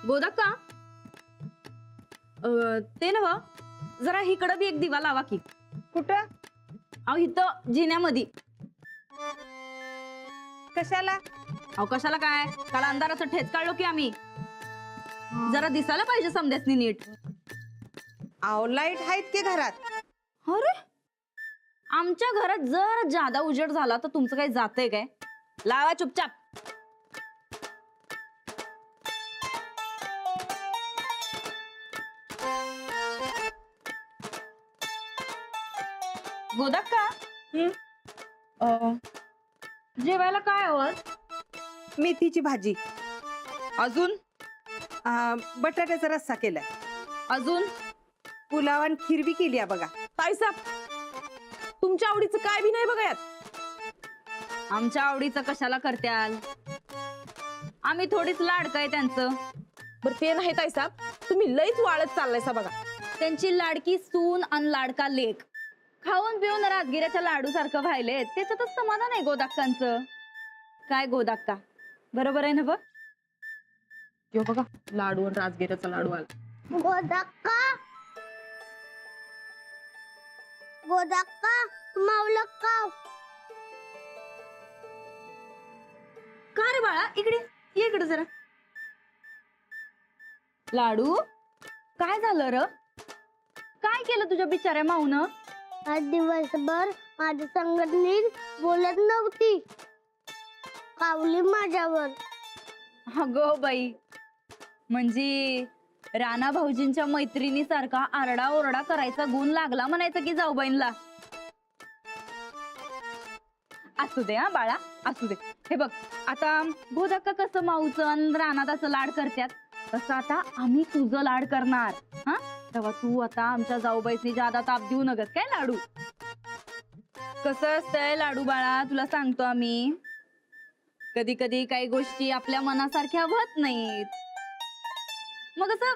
गोदाक्का ते नव जरा इकडं बी एक दिवा लावा की. कुठं? अहो इथं जिन्यामध्ये. कशाला? अहो कशाला काय, काल अंधाराचं ठेच काढलो की आम्ही. जरा दिसायला पाहिजे समजायचं नीट. आव लाईट आहेत की घरात? अरे आमच्या घरात जर जादा उजेड झाला तर तुमचं काही जातंय काय? लावा चुपचाप. गोदाक्का जेवायला काय हवं? मेथीची भाजी, अजून बटाट्याचा रस्सा केलाय, अजून पुलाव आणि खीर बी केली आहे बघा. ताईसाब तुमच्या आवडीचं काय बी नाही बघा यात. आमच्या आवडीचं कशाला करत्याल? आम्ही थोडीच लाडकं आहे त्यांचं. बरं ते नाही ताईसाब, तुम्ही लईच वाळत चाललायसा बघा. त्यांची लाडकी सून आणि लाडका लेक खाऊन पिऊन राजगिऱ्याच्या लाडू सारखं व्हायले. त्याच्यातच समाधान आहे गोदाक्कांचं. काय गोदाक्का बरोबर आहे ना बघ? यो बघा लाडू आणि राजगिऱ्याचा लाडू आला. गोदाक्का गोदाक्का मावलं का? का रे बाळा, इकडे ये, इकडे जरा. लाडू काय झालं र? काय केलं तुझ्या बिचाऱ्या माऊनं? आज दिवसभर माझ्या संगत नीट बोलत नव्हती, कावली माझ्यावर. अगं बाई, म्हणजे राणा भाऊजींच्या मैत्रिणी सारखा आरडा ओरडा करायचा गुण लागला म्हणायचं की जाऊबाईंना. असू दे हा बाळा, असू दे. हे बघ आता गोदाक्का कसं माऊचं आणि रानात असं लाड करत्यात, तसं आता आम्ही तुझं लाड करणार. हा तेव्हा तू आता आमच्या जाऊबाईसनी जादा ताप देऊ नगस काय लाडू. कसं असतंय लाडू बाळा, तुला सांगतो आम्ही, कधी कधी काही गोष्टी आपल्या मनासारख्या होत नाहीत. मग असं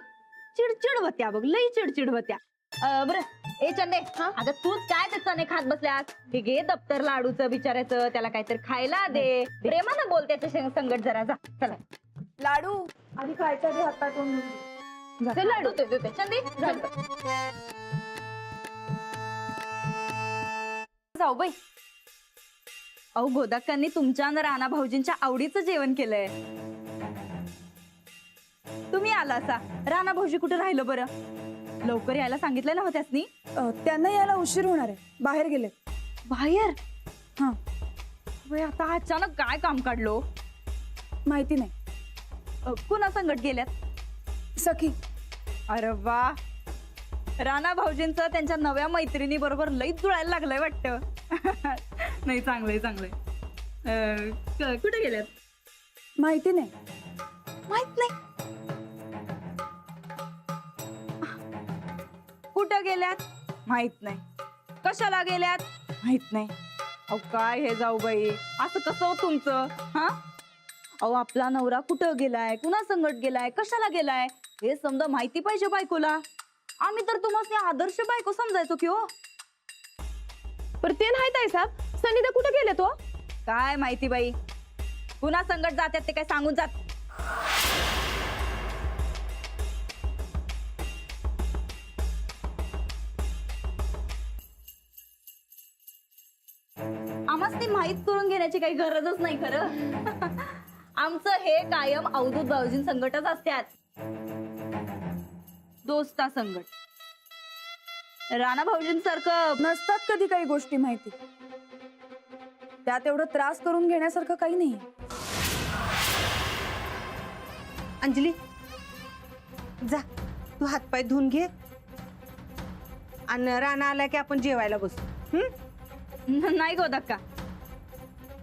चिडचिड होत्या बघ, लई चिडचिड होत्या. बरं ए चंदे, अगं तू काय ते चणे खात बसल्यास? हे घे दप्तर लाडूचं बिचारायचं, त्याला काहीतरी खायला दे, प्रेमानं बोल त्याच्या संगत जरा. जा चला. लाडू आणि खायच्या घे हातातून. चल लाडू ते चंदे जाऊ बाई. अहो गोदाक्कांनी तुमच्या आणि राणा भाऊजींच्या आवडीचं जेवण केलंय. तुम्ही आला असा. राणा भाऊजी कुठे राहिलं बरं? लवकर यायला सांगितलं ना हो त्यासनी? त्यांना यायला उशीर होणार आहे, बाहेर गेले. बाहेर? हा. बाई, आता अचानक काय काम काढलो? माहिती नाही. कुणा संगत गेल्यात? सखी. अरे वा, राणा भाऊजींचं त्यांच्या नव्या मैत्रिणी बरोबर लईच जुळायला लागलंय वाटतं. नाही चांगलंय चांगलंय. कुठे गेल्यात? माहिती नाही. माहित नाही. कुठं गेल्यात? माहित नाही. कशाला गेल्यात? माहित नाही. अहो काय हे जाऊ बाई, असं कसं हो तुमचं? हा अहो आपला नवरा कुठं गेलाय, कुणा संगत गेलाय, कशाला गेलाय हे समजा माहिती पाहिजे बायकोला. आम्ही तर तुम्हाला आदर्श बायको समजायचो की हो. बरं ते नाही ताईसाब, सनीदा कुठे गेले तो? काय माहिती बाई, कुणा संगत जातात ते काय सांगून जात. आम्हाला ती माहित करून घेण्याची काही गरजच नाही खरं. आमचं हे कायम अवधूत भाऊजीं संगटच असतात. दोस्ता संगट. राणा भाऊजींसारखं नसतात कधी काही गोष्टी माहिती. त्यात एवढं त्रास करून घेण्यासारखं काही नाही. अंजली जा, तू हातपाय धुवून घे आणि राणा आला की आपण जेवायला बसू. नाही गोदाक्का,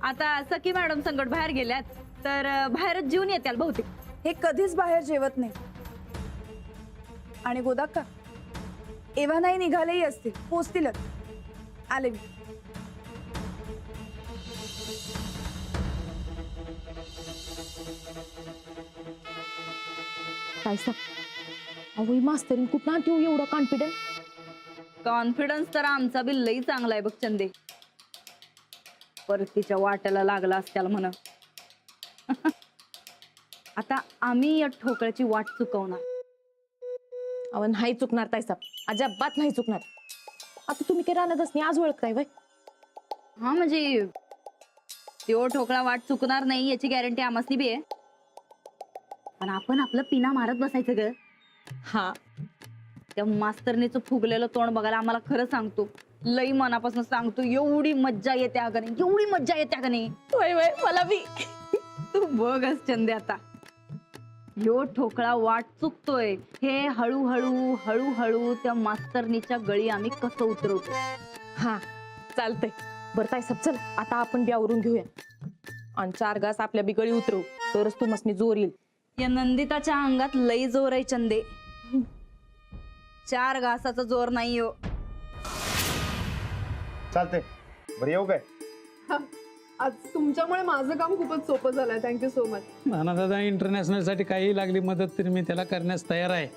आता सखी मॅडम संगट बाहेर गेल्यात तर बाहेरच जेवून येत्याल बहुतेक. हे कधीच बाहेर जेवत नाही. आणि गोदाक्का एव्हा नाही निघालेही असतील, पोचतीलच. आले मी. ताईसाब अहो मास्तरीन कुठं आणते हो एवढं कॉन्फिडन्स? कॉन्फिडन्स तर आमचा बी लई चांगला आहे बघ चंदे. परत तिच्या वाट्याला लागला असत्याला म्हणा. आता आम्ही या ठोकळ्याची वाट चुकवणार. अहो नाही चुकणार ताईसाहेब, अजिबात नाही चुकणार. आता तुम्ही काय राहणारच नाही आज ओळखताय वय. हा म्हणजे तो ठोकळा वाट चुकणार नाही याची गॅरंटी आम्हासनी बी आहे. पण आपण आपलं पिना मारत बसायचं ग. हा त्या मास्तरनीचं फुगलेलं तोंड बघायला आम्हाला खरं सांगतो, लई मनापासून सांगतो, एवढी मज्जा येते अगं नाही, एवढी मज्जा येते अगं नाही. वय वय मला बी. तू बघच चंदे आता ह्यो ठोकळा वाट चुकतोय हे हळूहळू हळूहळू त्या मास्तरनीच्या गळी आम्ही कसं उतरवतो. हा चालतंय. बरं ताईसाहेब चल आता आपण बी आवरून घेऊया आणि 4 घास आपल्या बिगळी उतरवू, तरच तू मसनी जोर येईल. या नंदिताच्या अंगात लई जोर आहे चंदे, 4 घासाचा जोर नाही हो. चालतंय. बरं येऊ काय? आज तुमच्यामुळे माझं काम खूपच सोपं झालंय. Thank you so much. Nanadada international साठी काही लागली मदत तरी मी त्याला करण्यास तयार आहे.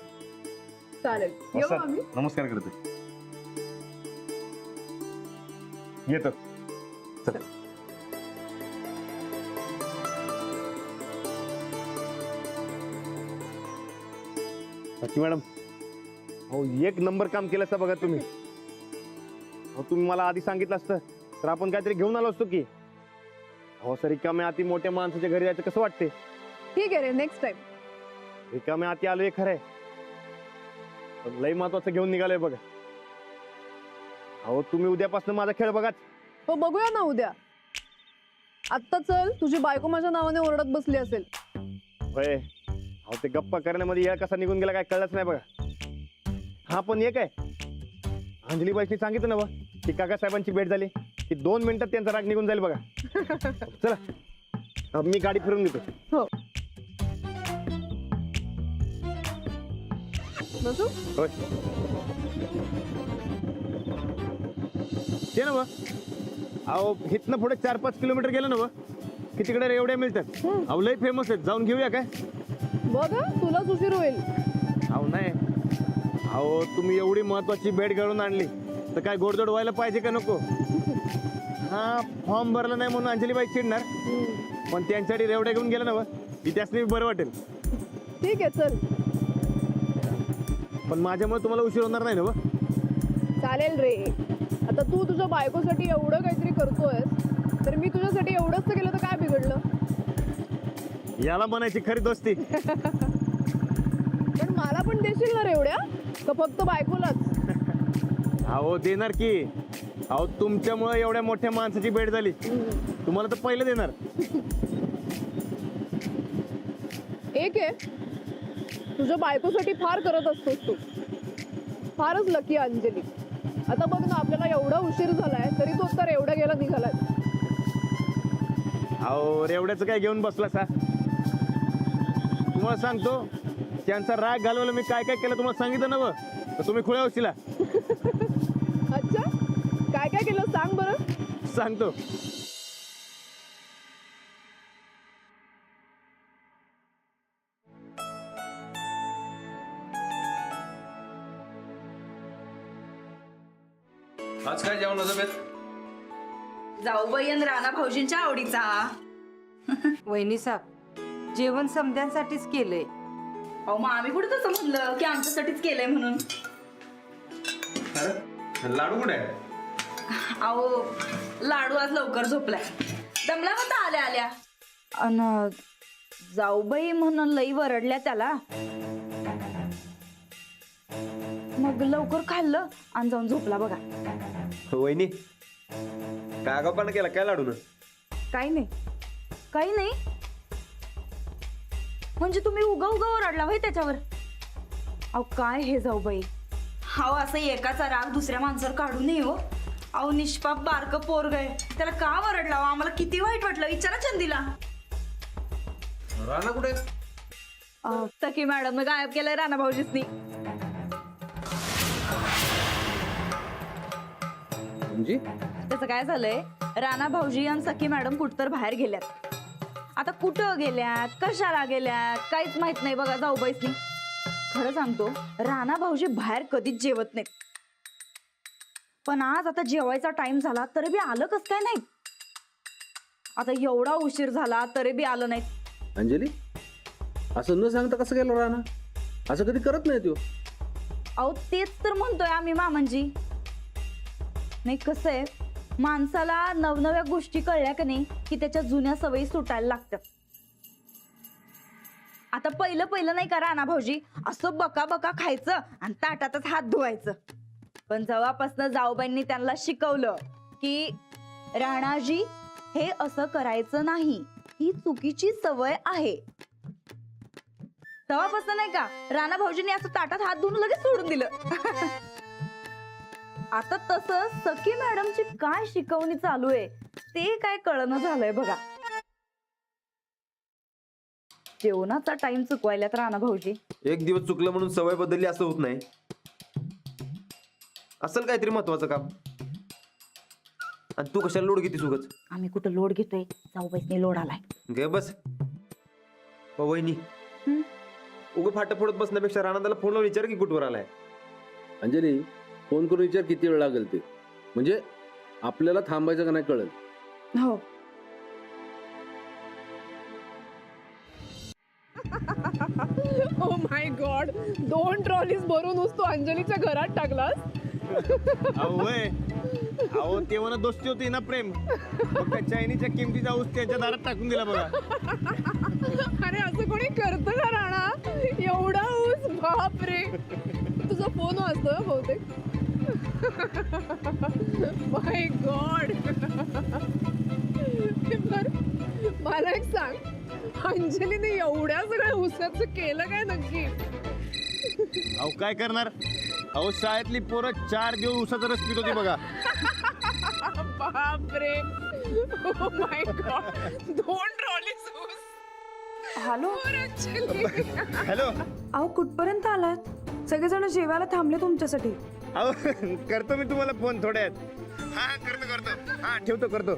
चालेल, हो, येऊ सर. आम्ही. नमस्कार करतो. येतो. चल. बाकी मॅडम, हो एक नंबर काम केलं असतं बघा तुम्ही. हो तुम्ही मला आधी सांगितलं असतं तर आपण काहीतरी घेऊन आलो असतो की. हो सर, रिकाम्या अति मोठ्या माणसाच्या घरी जायचं कसं वाटते? ठीक आहे रे, नेक्स्ट टाइम. रिकाम्या अति आलोय खरंय, पण लई महत्वाचं घेऊन निघालोय बघा. अहो तुम्ही उद्यापासून माझा खेळ बघा. हो बघूया ना उद्या. आत्ता चल, तुझी बायको माझ्या नावाने ओरडत बसली असेल. होय. अहो ते गप्पा करण्यामध्ये या कसा निघून गेला काय कळलंच नाही बघा. हा पण एक आहे, अंजली बाईंनी सांगितलं ना बा की काकासाहेबांची भेट झाली की 2 मिनिटात त्यांचा राग निघून जाईल बघा. चला मी गाडी फिरून घेतो. हो बसू. होय ते ना बा. अहो इथनं पुढे 4-5 किलोमीटर गेलं ना बा की तिकडे रेवड्या मिळतात. अहो लय फेमस आहेत, जाऊन घेऊया काय? बघ हं, तुलाच उशीर होईल. अहो नाही, अहो तुम्ही एवढी महत्वाची भेट घडवून आणली तर काय गोडधोड व्हायला पाहिजे का नको? हा फॉर्म भरला नाही म्हणून अंजलीबाई चिडणार, पण त्यांच्यासाठी रेवड्या घेऊन गेलं ना बा की त्यासनी बरं वाटेल. ठीक आहे चल. पण माझ्यामुळे तुम्हाला उशीर होणार नाही ना बा? चालेल रे. आता तू तुझ्या बायकोसाठी एवढं काहीतरी करतोयस तर मी तुझ्यासाठी एवढंच केलं तर काय बिघडलं? याला म्हणायची खरी दोस्ती. पण मला पण देशील ना रे एवढ्या, का फक्त बायकोलाच? अहो देणार की. अहो तुमच्यामुळे एवढ्या मोठ्या माणसाची भेट झाली, तुम्हाला तर पहिलं देणार. एक आहे, तुझ्या बायकोसाठी फार करत असतोस तू. फारच लकी अंजली. आता बघ ना, आपल्याला एवढा उशीर झालाय तरी तो तर एवढा गेला निघालाय. अहो रेवड्याचं काय घेऊन बसला सा? तुम्हाला सांगतो, त्यांचा राग घालवायला मी काय काय केलं तुम्हाला सांगितलं ना बा, तर तुम्ही खुळ्या होशीला. अच्छा, काय काय केलं सांग बरं. सांगतो. आज काय जेवणाचा बेत? जाऊबाई आणि राणा भाऊजींच्या आवडीचा. वहिनी साहेब, जेवण समध्यांसाठीच केलंय. अहो मग आम्ही कुठे तसं म्हणलं की आमच्यासाठीच केलंय म्हणून. अरे लाडू कुठे आहे? अहो लाडू आज लवकर झोपलाय, दमला होता आल्या आल्या. अन जाऊबाई म्हणून लई वरडल्या त्याला, मग लवकर खाल्लं आणि जाऊन झोपला बघा. वहिनी काय आगाऊपणा केला काय लाडू? काही नाही, काही नाही. म्हणजे तुम्ही उगा उगा ओरडला होय त्याच्यावर? अहो काय हे जाऊबाई, अहो असं एकाचा राग दुसऱ्या माणसावर काढू नये हो. अहो निष्पाप बारक पोरग आहे, त्याला का ओरडला हो? आम्हाला किती वाईट वाटलं, विचारा चंदीला. राणा कुठे? सखी मॅडम गायब केलंय राणा भाऊजीसनी. म्हणजे त्याचं काय झालंय, राणा भाऊजी आणि सखी मॅडम कुठतर बाहेर गेल्यात. आता कुठं गेल्यात, कशाला गेल्यात, काहीच माहित नाही बघा जाऊबाईसनी. खरं सांगतो, राणा भाऊजी बाहेर कधीच जेवत नाहीत, पण आज आता जेवायचा टाइम झाला तरी बी आलं कस काय नाही. आता एवढा उशीर झाला तरी बी आलं नाही. अंजली असं न सांगता कसं गेलं राणा? असं कधी करत नाही तो. अहो तेच तर म्हणतोय आम्ही मामांजी. नाही कसं आहे, माणसाला नवनव्या गोष्टी कळल्या का नाही की त्याच्या जुन्या सवयी सुटायला लागतात. आता पहिलं पहिलं नाही का राणा भाऊजी, असं बका बका खायचं आणि ताटातच हात धुवायचं. पण जेव्हापासनं जाऊबाईंनी त्यांना शिकवलं की राणाजी हे असं करायचं नाही, ही चुकीची सवय आहे, तेव्हापासून नाही का राणा भाऊजींनी असं ताटात हात धुवून लगेच सोडून दिलं. आता तसं सखी मॅडमची काय शिकवणी चालू आहे ते काय कळणं झालंय बघा. जेवणाचा टाइम चुकवायल्यात राणा भाऊजी. एक दिवस चुकलं म्हणून सवय बदलली असं होत नाही. असेल काहीतरी महत्वाचं काम. आणि तू कशाला लोड घेतीस उगाच? आम्ही कुठं लोड घेतोय, जाऊबाईसने लोड आलाय. गे बस. वहिनी, उगं फाट फोडत बसण्यापेक्षा राणादाला फोन लावून विचार की कुठवर आलाय. अंजली, फोन करून विचार किती वेळ लागेल ते, म्हणजे आपल्याला थांबायचं का नाही कळेल. हो. ओ माय गॉड, 2 ट्रॉलीज भरून तो अंजलीच्या घरात टाकलास. अहो तेव्हा दोस्ती होती ना, प्रेम. मग त्या चायनीच्या किमतीचा ऊस त्यांच्या दारात टाकून दिला बघा. अरे असं कोणी करतं का राणा? एवढा ऊस, बापरे. तुझा फोन वाजतोय बहुतेक. माय गॉड. मला एक सांग, अंजलीने एवढ्या सगळ्या ऊसाचं केलं काय नक्की? अहो काय करणार, अहो शाळेतली पोरं 4 दिवस ऊसाचा रस पित होती बघा. बापरे. ओ माय गॉड, 2 ट्रॉलीज ऊस. Hello hello. अहो कुठपर्यंत आलात? सगळेजण जेवायला थांबले तुमच्यासाठी. अहो करतो मी तुम्हाला फोन थोड्यात. हा करतो. हा ठेवतो, करतो.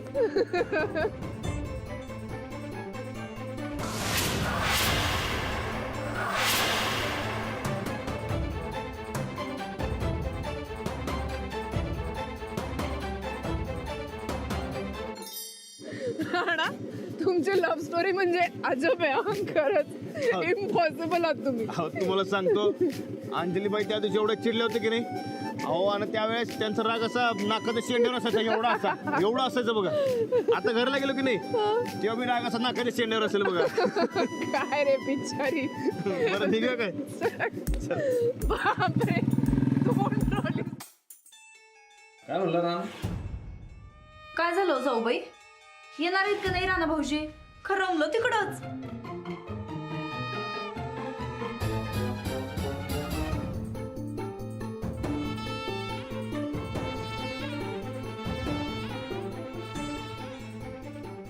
राणा, तुमची लव्ह स्टोरी म्हणजे अजब आहे हा, खरंच. इम्पॉसिबल आहात तुम्ही. अहो तुम्हाला सांगतो, अंजलीबाई त्या दिवशी एवढे चिडले होते की नाही. अहो आणि त्यावेळेस त्यांचा राग असा नाकाचा शेंड्यावर असायचा, एवढा असायचं बघा. आता घरला गेलो की नाही तेव्हा मी राग असा नाकाच्या शेंड्यावर असेल बघा. काय रे बिचारी. बरं निघा काय. बापरे, 2 ट्रॉली. काय म्हणलं राणा? काय झालं जाऊबाई? येणार आहेत का नाही राणा भाऊजी? खरमलं तिकडच.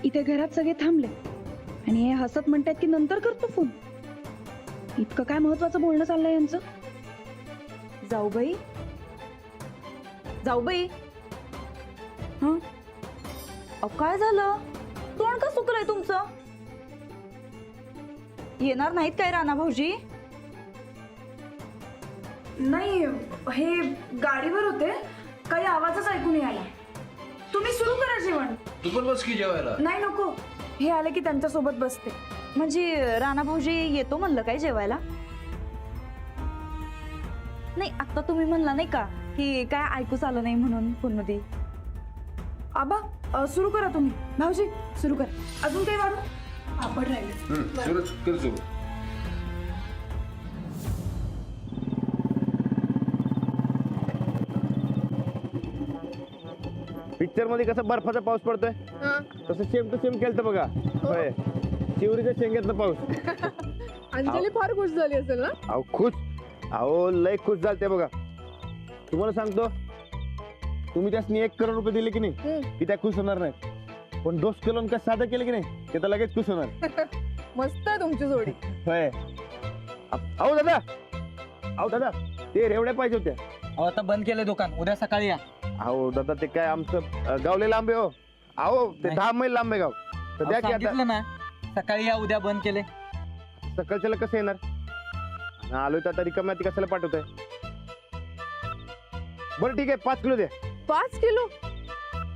इथे घरात सगळे थांबले आणि हे हसत म्हणतात की नंतर करतो फोन. इतकं काय महत्वाचं बोलणं चाललंय यांचं? जाऊबाई, हं? अहो काय झालं? तोंड का सुकलंय तुमचं? येणार नाहीत काय राणा भाऊजी? नाही, हे गाडीवर होते, काही आवाजच ऐकू नाही आला. तुम्ही सुरू करा जेवण. तू पण बस की जेवायला. नाही नको, हे आले की त्यांच्या सोबत बसते. म्हणजे राणा भाऊजी येतो म्हणलं काय जेवायला? नाही आता तुम्ही म्हणला नाही का की काय ऐकूच आलं नाही म्हणून फोन मध्ये. आबा सुरू करा तुम्ही. भाऊजी सुरू करा. अजून काही वाढू? पापड राहिले. कर सुरू. पिक्चर मध्ये कसं बर्फाचा पाऊस पडतोय तसं सेम टू सेम केलं बघा. होय, चिवरीच्या शेंग्यातला पाऊस. अंजली फार खुश झाली असेल ना? अहो खुश, अहो लय खुश झालते बघा. तुम्हाला सांगतो, तुम्ही त्यासनी 1 करोड रुपये दिले की नाही की त्या खुश होणार नाही. पण 2 किलो काय साधं केलं की नाही ते तर लगेच खुश होणार. मस्त आहे तुमची जोडी. होय. अहो दादा, ते रेवड्या पाहिजे होत्या. अहो आता बंद केलंय दुकान, उद्या सकाळी या. अहो दादा ते काय आमचं गावले लांबे हो. अहो ते 10 मैल लांबे गाव. तर द्या की आता. सांगितलं ना सकाळी या, उद्या बंद केले. सकाळच्याला कसं येणार? आलोय तर आता रिकाम्या ती कशाला पाठवताय? बरं ठीक आहे, 5 किलो द्या. 5 किलो?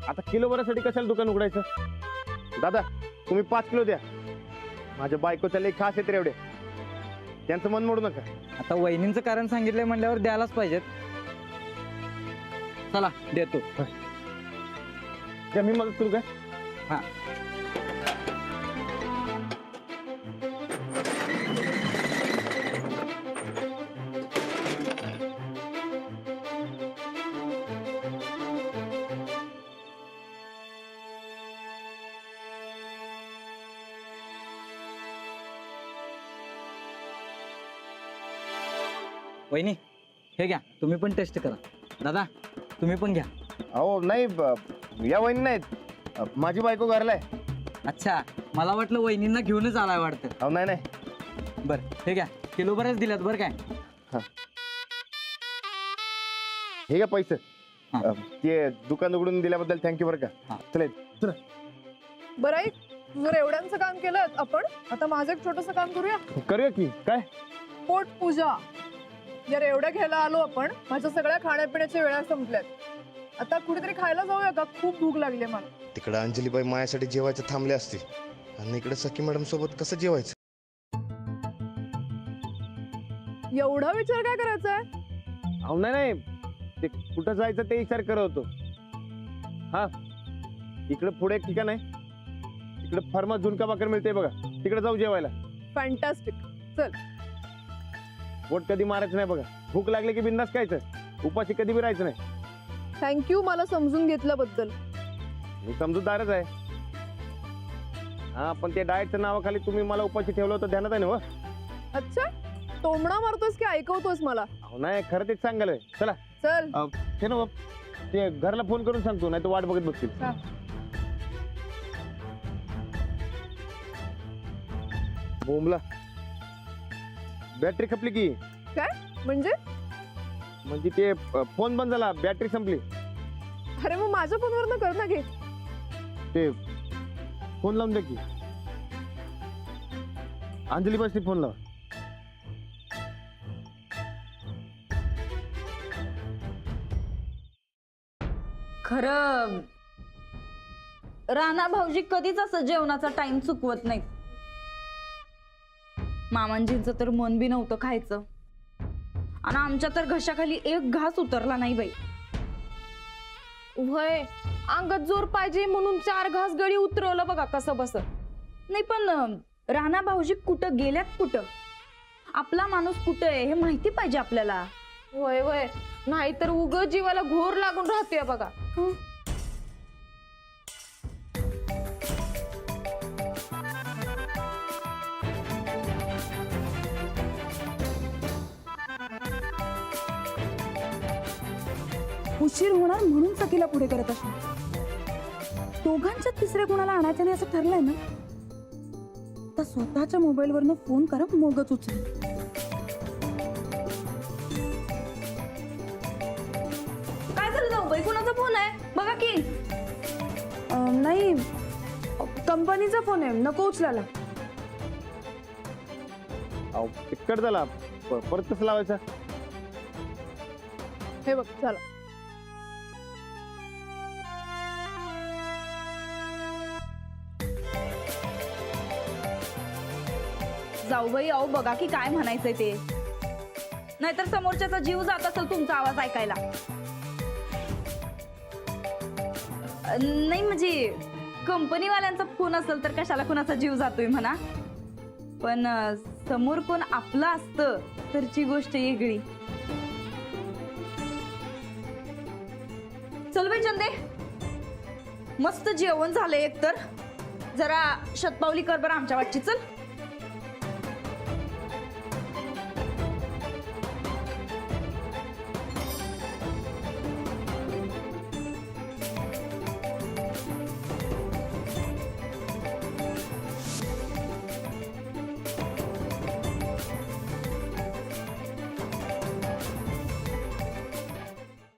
आता किलो भरासाठी कशाला दुकान उघडायचं? दादा तुम्ही 5 किलो द्या. माझ्या बायकोच्या लई खास आहेत रेवडे. त्यांचं मन मोडू नका. आता वहिनींचं कारण सांगितलंय म्हणल्यावर द्यायलाच पाहिजेत. चला देतो. त्या मी मदत करू का? हा. वहिनी हे घ्या, तुम्ही पण टेस्ट करा. दादा तुम्ही पण घ्या. अहो नाही या वहिनी नाहीत, माझी बायको घरला आहे. अच्छा, मला वाटलं वहिनींना घेऊनच आलाय वाटतं. अहो नाही नाही. बर हे घ्या, किलो बरंच दिल्यात बरं काय. हे का पैसे हा. ते दुकान उघडून दिल्याबद्दल थँक्यू बरं का. हा. चला बरं ऐक, तू जर एवढ्यांचं काम केलं आपण, आता माझं एक छोटस काम करूया. करूया की काय. पोट पूजा. जर एवढं घ्यायला आलो आपण, माझ्या सगळ्या खाण्यापिण्याच्या वेळा संपल्यात. आता कुठेतरी खायला जाऊया का? खूप भूक लागली मला. तिकडे अंजलीबाई माझ्यासाठी जेवायचं थांबले असते आणि इकडे सखी मॅडम सोबत कसं जेवायचं. एवढा विचार काय करायचा आहे? अहो नाही नाही, ते कुठं जायचं ते विचार करत होतो. हा इकडे पुढे एक ठिकाण आहे, तिकडे फर्मा झुणका भाकर मिळते बघा, तिकडे जाऊ जेवायला. फॅन्टॅस्टिक. चल. पोट कधी मारायचं नाही बघा, भूक लागली की बिंदास खायचं, उपाशी कधी बी राहायचं नाही. थँक्यू मला समजून घेतल्याबद्दल. मी समजूतदारच आहे. हा पण ते डाएटच्या नावाखाली तुम्ही मला उपाशी ठेवलं होतं, ध्यानात आहे ना? हो अच्छा, टोमणा मारतोस की ऐकवतोस मला? अहो नाही, खरं तेच सांगायला. चला चल. हे ना ते घरला फोन करून सांगतो, नाही तर वाट बघत बसतील. हा. बोंबला बॅटरी खपली की. काय म्हणजे? म्हणजे ते फोन बंद झाला, बॅटरी संपली. अरे मग माझ्या फोनवर कर ना. घे ते फोन लावून द्या की. अंजली बसली, फोन लावा. खरं राणा भाऊजी कधीच असं जेवणाचा टाइम चुकवत नाही. मामांजींचं तर मन बी नव्हतं खायचं, आणि आमच्या तर घशाखाली एक घास उतरला नाही बाई. वय अंगात जोर पाहिजे म्हणून 4 घास गळी उतरवलं बघा कसं बस. नाही पण राणा भाऊजी कुठं गेल्यात, कुठं आपला माणूस कुठं आहे हे माहिती पाहिजे आपल्याला. वय वय, नाहीतर उग जीवाला घोर लागून राहतोय बघा. उशीर होणार म्हणून सखीला पुढे करत असतो. दोघांच्या तिसऱ्या कोणाला आणायचं नाही असं ठरलंय ना, तर स्वतःच्या मोबाईलवरनं फोन करा, मगच उचल. काय झालं जाऊ बाई, कुणाचा फोन आहे बघा की. नाही, कंपनीचा फोन आहे, नको उचलायला. अहो कट झाला, परत कसं लावायचा? हे बघ. चला. जाऊबाई अहो बघा की काय म्हणायचंय ते, नाहीतर समोरच्याचा जीव जात असेल तुमचा आवाज ऐकायला. नाही म्हणजे कंपनीवाल्यांचा फोन असेल तर कशाला कुणाचा जीव जातोय म्हणा, पण समोर कोण आपलं असतं तरची गोष्ट वेगळी. चल बाई चंदे, मस्त जेवण झालंय, एकतर जरा शतपावली कर बरं आमच्या वाटची. चल.